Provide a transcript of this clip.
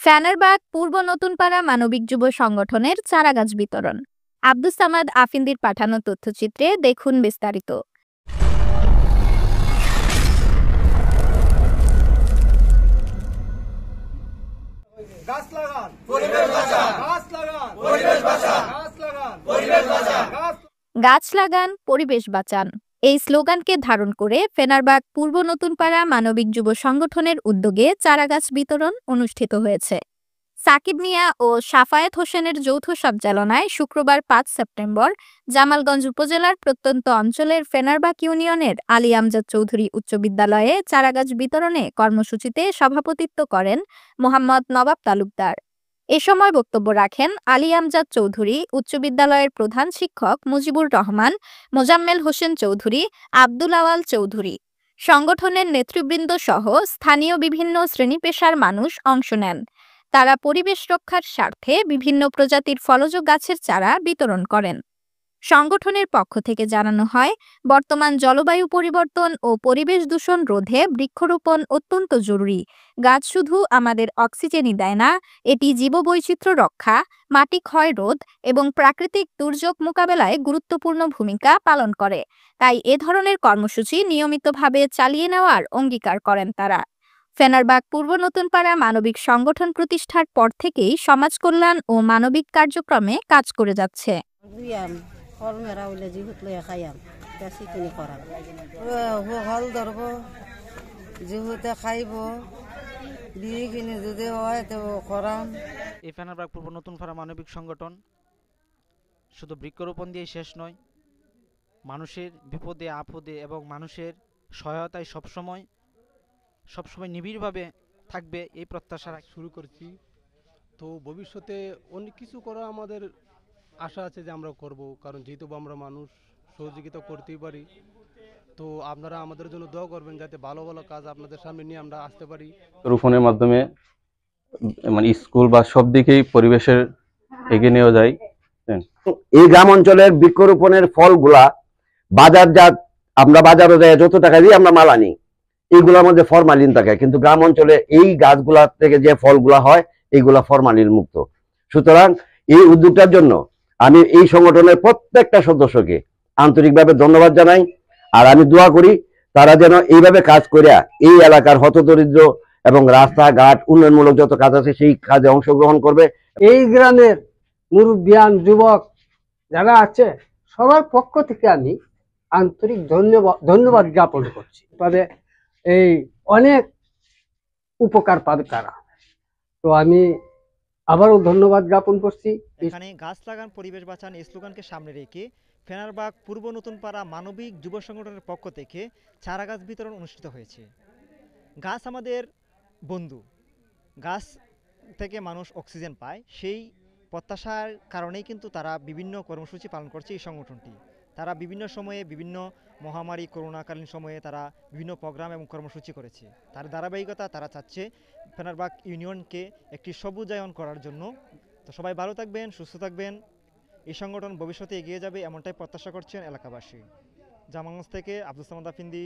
ফ্যানারবাগ পূর্ব নতুনপাড়া মানবিক যুব সংগঠনের চারাগাছ বিতরণ। আব্দুস সামাদ আফিন্দির পাঠানো তথ্যচিত্রে দেখুন বিস্তারিত। গাছ লাগান পরিবেশ বাঁচান, এই স্লোগানকে ধারণ করে ফেনারবাগ পূর্ব নতুনপাড়া মানবিক যুব সংগঠনের উদ্যোগে চারাগাছ বিতরণ অনুষ্ঠিত হয়েছে। সাকিব মিয়া ও সাফায়েত হোসেনের যৌথ সঞ্চালনায় শুক্রবার ৫ সেপ্টেম্বর জামালগঞ্জ উপজেলার প্রত্যন্ত অঞ্চলের ফেনারবাগ ইউনিয়নের আলী আমজাদ চৌধুরী উচ্চ বিদ্যালয়ে চারাগাছ বিতরণে কর্মসূচিতে সভাপতিত্ব করেন মোহাম্মদ নবাব তালুকদার। এ সময় বক্তব্য রাখেন আলী আমজাদ চৌধুরী উচ্চ বিদ্যালয়ের প্রধান শিক্ষক মুজিবুর রহমান, মোজাম্মেল হোসেন চৌধুরী, আব্দুল আওয়াল চৌধুরী। সংগঠনের নেতৃবৃন্দ সহ স্থানীয় বিভিন্ন শ্রেণী পেশার মানুষ অংশ নেন। তারা পরিবেশ রক্ষার স্বার্থে বিভিন্ন প্রজাতির ফলজ গাছের চারা বিতরণ করেন। সংগঠনের পক্ষ থেকে জানানো হয়, বর্তমান জলবায়ু পরিবর্তন ও পরিবেশ দূষণ রোধে বৃক্ষরোপণ অত্যন্ত জরুরি। গাছ শুধু আমাদের অক্সিজেনই দেয় না, এটি জীববৈচিত্র্য রক্ষা, মাটি ক্ষয় রোধ এবং প্রাকৃতিক দুর্যোগ মোকাবেলায় গুরুত্বপূর্ণ ভূমিকা পালন করে। তাই এ ধরনের কর্মসূচি নিয়মিতভাবে চালিয়ে নেওয়ার অঙ্গীকার করেন তারা। ফেনারবাগ পূর্ব নতুনপাড়া মানবিক সংগঠন প্রতিষ্ঠার পর থেকেই সমাজ কল্যাণ ও মানবিক কার্যক্রমে কাজ করে যাচ্ছে। এই ফেনারবাগ পূর্ব নতুনপাড়া মানবিক সংগঠন শুধু বৃক্ষরোপণ দিয়ে শেষ নয়, মানুষের বিপদে আপদে এবং মানুষের সহায়তায় সবসময় নিবিড়ভাবে থাকবে এই প্রত্যাশা শুরু করছি। তো ভবিষ্যতে অনেক কিছু করা আমাদের আশা আছে যে আমরা করব, কারণ যেহেতু আমরা মানুষ সহযোগিতা করতেই পারি। তো আপনারা আমাদের জন্য দোয়া করবেন যাতে ভালো ভালো কাজ আপনাদের সামনে নিয়ে আমরা আসতে পারি। রোপণের মাধ্যমে মানে স্কুল বা সব দিকেই পরিবেশের এগিয়ে নেওয়া যায়। এই গ্রাম অঞ্চলের বৃক্ষরোপণের ফলগুলা বাজারজাত, আমরা বাজারে যাই যত টাকা দিয়ে আমরা মাল আনি, এইগুলোর মধ্যে ফরমালিন থাকে, কিন্তু গ্রাম অঞ্চলে এই গাছগুলা থেকে যে ফলগুলা হয় এইগুলা ফরমালিন মুক্ত। সুতরাং এই উদ্যোগটার জন্য আমি এই সংগঠনের প্রত্যেকটা সদস্যকে আন্তরিকভাবে ধন্যবাদ জানাই। আর আমি দোয়া করি তারা যেন এইভাবে কাজ করে এই এলাকার হতদরিদ্র এবং রাস্তাঘাট উন্নয়নমূলক যত কাজ আছে সেই কাজে অংশগ্রহণ করবে। এই গ্রামের মুরব্বিয়ান যুবক যারা আছে সবার পক্ষ থেকে আমি আন্তরিক ধন্যবাদ জ্ঞাপন করছি। তবে এই অনেক উপকার পাবে তারা, তো আমি আবারও ধন্যবাদ জ্ঞাপন করছি। এখানে গাছ লাগান পরিবেশ বাঁচান এই স্লোগানকে সামনে রেখে ফেনারবাগ পূর্ব নতুনপাড়া মানবিক যুব সংগঠনের পক্ষ থেকে চারাগাছ বিতরণ অনুষ্ঠিত হয়েছে। গাছ আমাদের বন্ধু, গাছ থেকে মানুষ অক্সিজেন পায়, সেই প্রত্যাশার কারণেই কিন্তু তারা বিভিন্ন কর্মসূচি পালন করছে। এই সংগঠনটি তারা বিভিন্ন সময়ে বিভিন্ন মহামারী করোনাকালীন সময়ে তারা বিভিন্ন প্রোগ্রাম এবং কর্মসূচি করেছে। তার ধারাবাহিকতা তারা চাচ্ছে ফেনারবাগ ইউনিয়নকে একটি সবুজায়ন করার জন্য। তো সবাই ভালো থাকবেন, সুস্থ থাকবেন। এই সংগঠন ভবিষ্যতে এগিয়ে যাবে এমনটাই প্রত্যাশা করছেন এলাকাবাসী। জামালগঞ্জ থেকে আব্দুস সামাদ আফিন্দি।